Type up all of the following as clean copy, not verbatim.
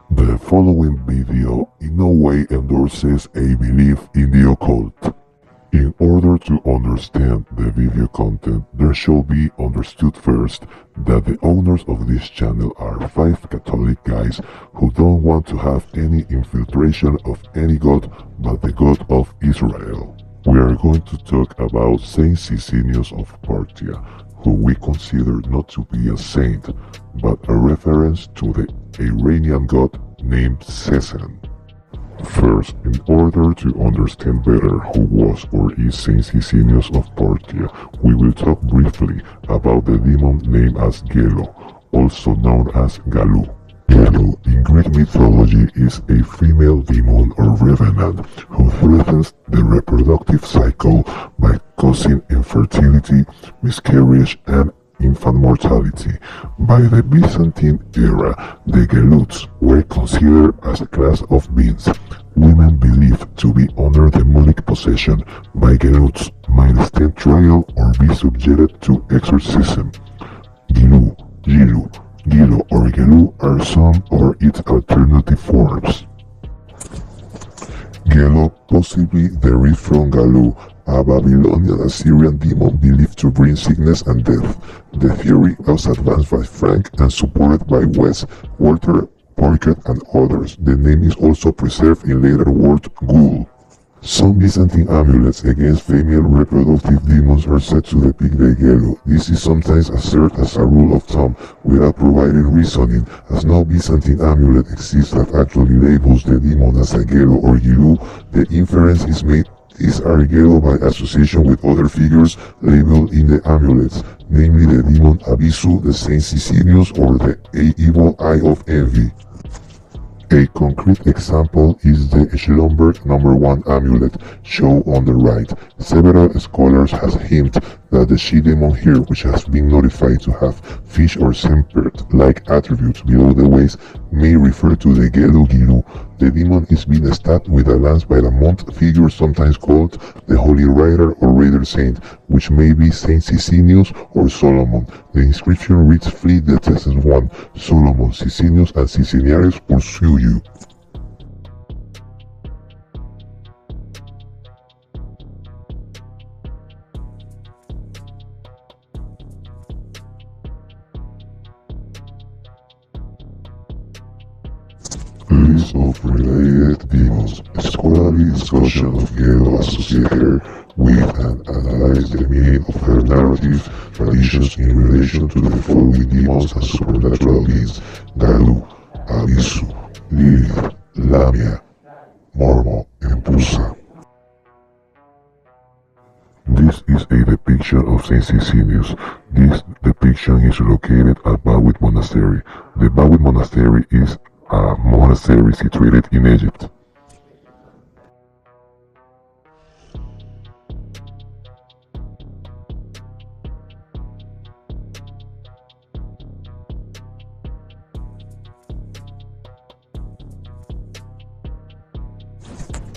The following video in no way endorses a belief in the occult. In order to understand the video content, there should be understood first that the owners of this channel are 5 Catholic guys who don't want to have any infiltration of any god but the God of Israel. We are going to talk about Saint Sicinius of Parthia, who we consider not to be a saint, but a reference to the Iranian god named Cezanne. First, in order to understand better who was or is Saint Sicinius of Parthia, we will talk briefly about the demon named as Gelo, also known as Galu. Gelo in Greek mythology is a female demon or revenant who threatens the reproductive cycle by causing infertility, miscarriage, and infant mortality. By the Byzantine era, the Geluts were considered as a class of beings. Women believed to be under demonic possession by Geluts might stand trial or be subjected to exorcism. Gilu, Gilu, Gilo or Gelu are some or its alternative forms. Gelo possibly derived from Galu, a Babylonian Assyrian demon believed to bring sickness and death. The theory was advanced by Frank and supported by West, Walter, Parker, and others. The name is also preserved in later word ghoul. Some Byzantine amulets against female reproductive demons are said to depict the Gelo. This is sometimes asserted as a rule of thumb without providing reasoning, as no Byzantine amulet exists that actually labels the demon as a Gelo or Gilu. The inference is made these are Gelo by association with other figures labeled in the amulets, namely the demon Abisu, the Saint Sicinius, or the evil eye of envy. A concrete example is the Schlumberg No. 1 amulet shown on the right. Several scholars have hinted that the she-demon here, which has been notified to have fish or serpent-like attributes below the waist, may refer to the Gelo Gilu. The demon is being stabbed with a lance by the monk figure sometimes called the Holy Rider or Raider Saint, which may be Saint Sicinius or Solomon. The inscription reads, "Flee the Texas one, Solomon, Sicinius, and Siciniaris pursue you." List of related demons. Scholarly discussion of Gelo associate her with and analyze the meaning of her narrative traditions in relation to the following demons and supernatural beings: Galu, Abisu, Lilith, Lamia, Mormo, and Pusa. This is a depiction of Saint Sicinius. This depiction is located at Bawit Monastery. The Bawit Monastery is a monastery situated in Egypt.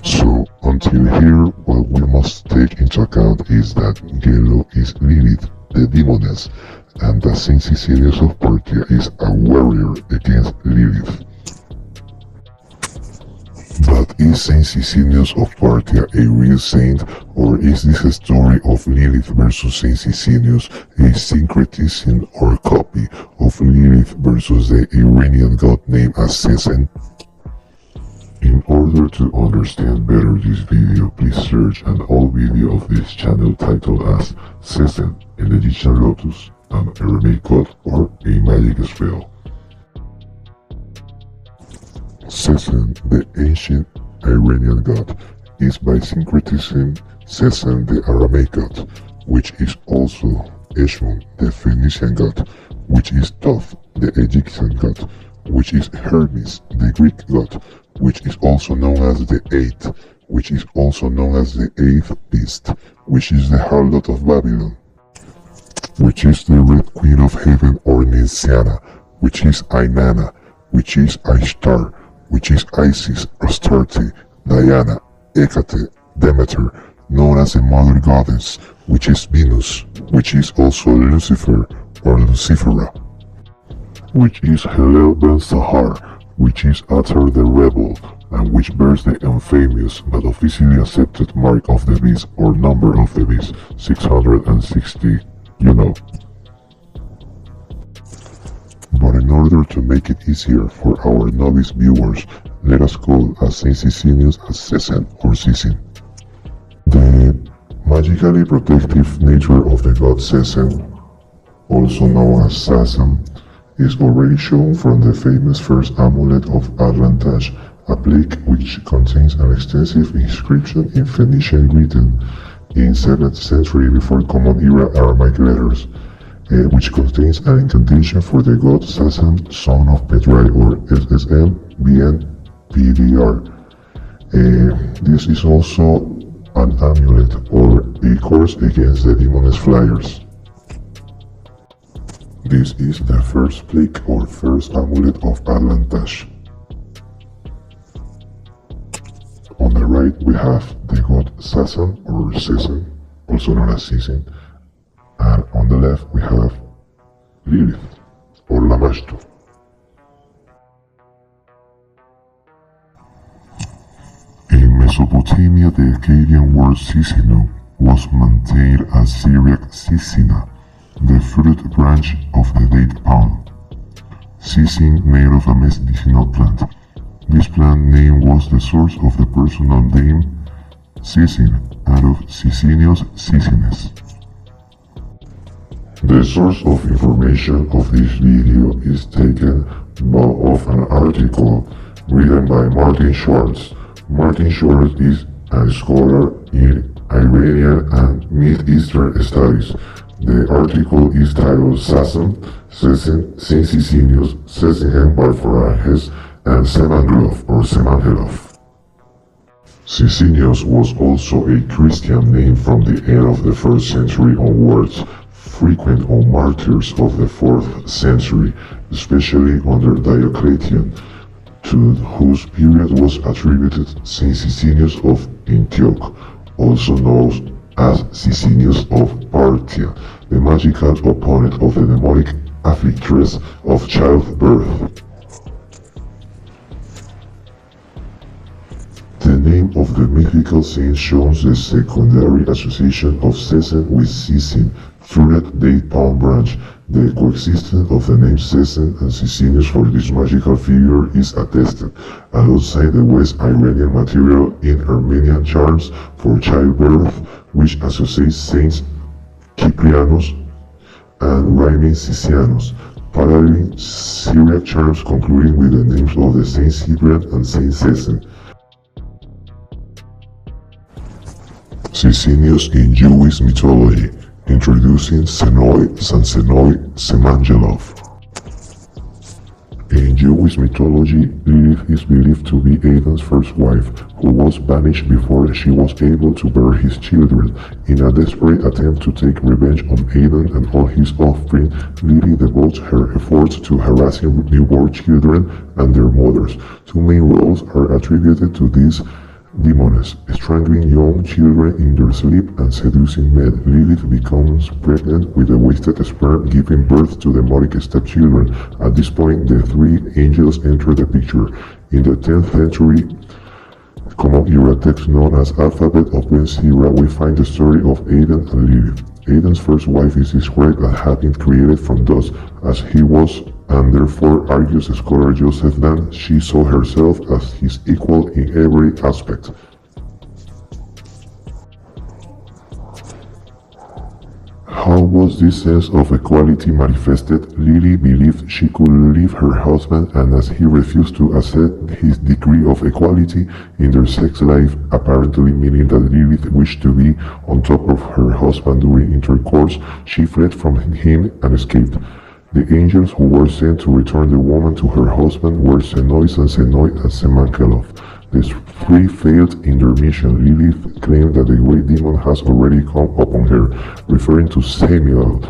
So, until here, what we must take into account is that Gelo is Lilith, the demoness, and that Saint Sicinius of Parthia is a warrior against Lilith. But is Saint Sicinius of Parthia a real saint, or is this a story of Lilith versus Saint Sicinius, a syncretism or copy of Lilith versus the Iranian god named as Cezanne? In order to understand better this video, please search an old video of this channel titled as Cezanne, an Egyptian lotus, an Aramaic god, or a magic spell. Cezanne, the ancient Iranian god, is by syncretism Cezanne, the Aramaic god, which is also Eshmun, the Phoenician god, which is Thoth, the Egyptian god, which is Hermes, the Greek god, which is also known as the Eighth, which is also known as the Eighth Beast, which is the harlot of Babylon, which is the Red Queen of Heaven or Ninciana, which is Ainana, which is Ishtar, which is Isis, Astarte, Diana, Hecate, Demeter, known as the Mother Goddess, which is Venus, which is also Lucifer or Lucifera, which is Hillel ben Sahar, which is Atar the Rebel, and which bears the infamous but officially accepted mark of the beast or number of the beast, 660, you know. But in order to make it easier for our novice viewers, let us call Saint Sicinius as Sezen or Sisin. The magically protective nature of the god Sezen, also known as Sazam, is already shown from the famous first amulet of Atlantash, a plaque which contains an extensive inscription in Phoenician written in 7th century before Common Era Aramaic letters, which contains an incantation for the god Sazam, son of Petrai, or SSM BNPDR. This is also an amulet or a curse against the demon's flyers. This is the first plaque or first amulet of Atlantash. On the right we have the god Sazam or Sezen, also known as Sisin, and on the left we have Lilith or Lamashtu. In Mesopotamia, the Akkadian word Sisinu was maintained as Syriac Sisina, the fruit branch of the date palm. Sisin made of a medicinal plant. This plant name was the source of the personal name Sisin, out of Sicinius Sicines. The source of information of this video is taken of an article written by Martin Schwartz. Martin Schwartz is a scholar in Iranian and Mid-Eastern studies. The article is titled Sazam, Sezen, Saint Sicinius, Sezihem Barforahes, and Semangelov or Semangelov. Sicinius was also a Christian name from the end of the 1st century onwards, frequent on martyrs of the 4th century, especially under Diocletian, to whose period was attributed Saint Sicinius of Antioch, also known as Sicinius of Parthia, the magical opponent of the demonic afflictress of childbirth. The name of the mythical saint shows the secondary association of Sezen with Sisin, fruited date palm branch. The coexistence of the names Sezen and Sicinius for this magical figure is attested, alongside the West Iranian material in Armenian charms for childbirth, which associates Saints Cyprianus and rhyming Sicianus, paralleling Syriac charms concluding with the names of the Saint Cyprian and Saint Sezen. Sicinius in Jewish mythology, introducing Senoi, Sansenoi, Semangelov. In Jewish mythology, Lilith is believed to be Adam's first wife, who was banished before she was able to bear his children. In a desperate attempt to take revenge on Adam and all his offspring, Lilith devotes her efforts to harassing newborn children and their mothers. Two main roles are attributed to these demons: strangling young children in their sleep and seducing men. Lilith becomes pregnant with a wasted sperm, giving birth to demonic stepchildren. At this point, the three angels enter the picture. In the 10th century Common Era text known as Alphabet of Ben Sira, we find the story of Adam and Lilith. Adam's first wife is described as having created from dust, as he was, and therefore, argues scholar Joseph Dan, she saw herself as his equal in every aspect. How was this sense of equality manifested? Lily believed she could leave her husband, and as he refused to accept his degree of equality in their sex life, apparently meaning that Lilith wished to be on top of her husband during intercourse, she fled from him and escaped. The angels who were sent to return the woman to her husband were Senoi, Sansenoi, and Semangelov. The three failed in their mission. Lilith claimed that the great demon has already come upon her, referring to Samael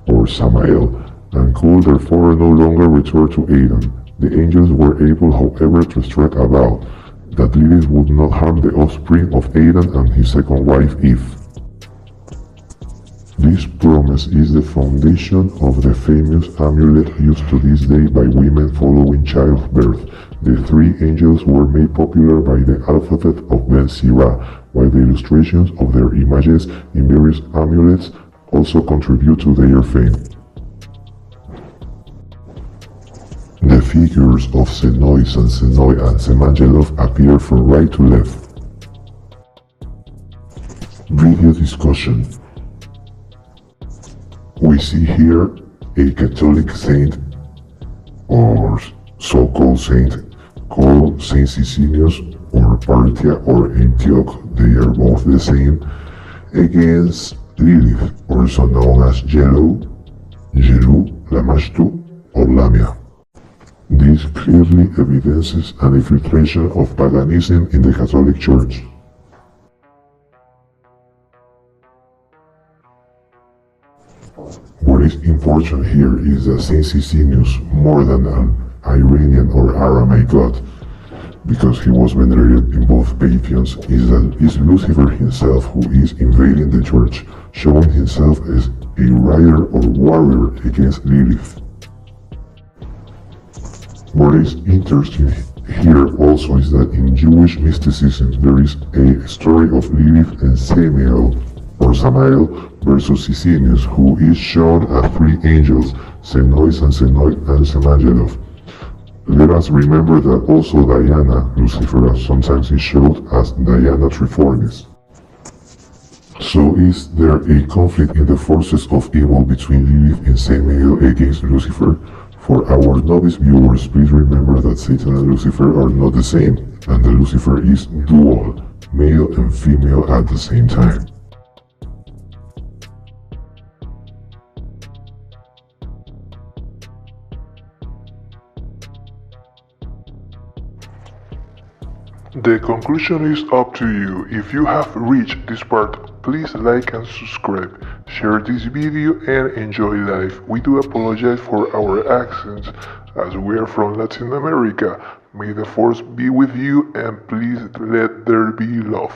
or Samael, and could therefore no longer return to Adam. The angels were able, however, to strike a vow that Lilith would not harm the offspring of Adam and his second wife Eve. This promise is the foundation of the famous amulet used to this day by women following childbirth. The three angels were made popular by the alphabet of Ben Sirah, while the illustrations of their images in various amulets also contribute to their fame. The figures of Senoi, Sansenoi, and Semangelov appear from right to left. Video discussion. We see here a Catholic saint, or so-called saint, called Saint Sicinius, or Parthia, or Antioch, they are both the same, against Lilith, also known as Jelou, Lamashtu, or Lamia. This clearly evidences an infiltration of paganism in the Catholic Church. What is important here is that Saint Sicinius, more than an Iranian or Aramaic god, because he was venerated in both pantheons, is Lucifer himself who is invading the church, showing himself as a rider or warrior against Lilith. What is interesting here also is that in Jewish mysticism there is a story of Lilith and Samael versus Sicinius, who is shown as three angels, Senoi, Sansenoi, and Semangelov. Let us remember that also Diana, Lucifer, sometimes is shown as Diana Trifornis. So is there a conflict in the forces of evil between Lilith and Samael against Lucifer? For our novice viewers, please remember that Satan and Lucifer are not the same, and that Lucifer is dual, male and female at the same time. The conclusion is up to you. If you have reached this part, please like and subscribe, share this video and enjoy life. We do apologize for our accents as we are from Latin America. May the force be with you and please let there be love.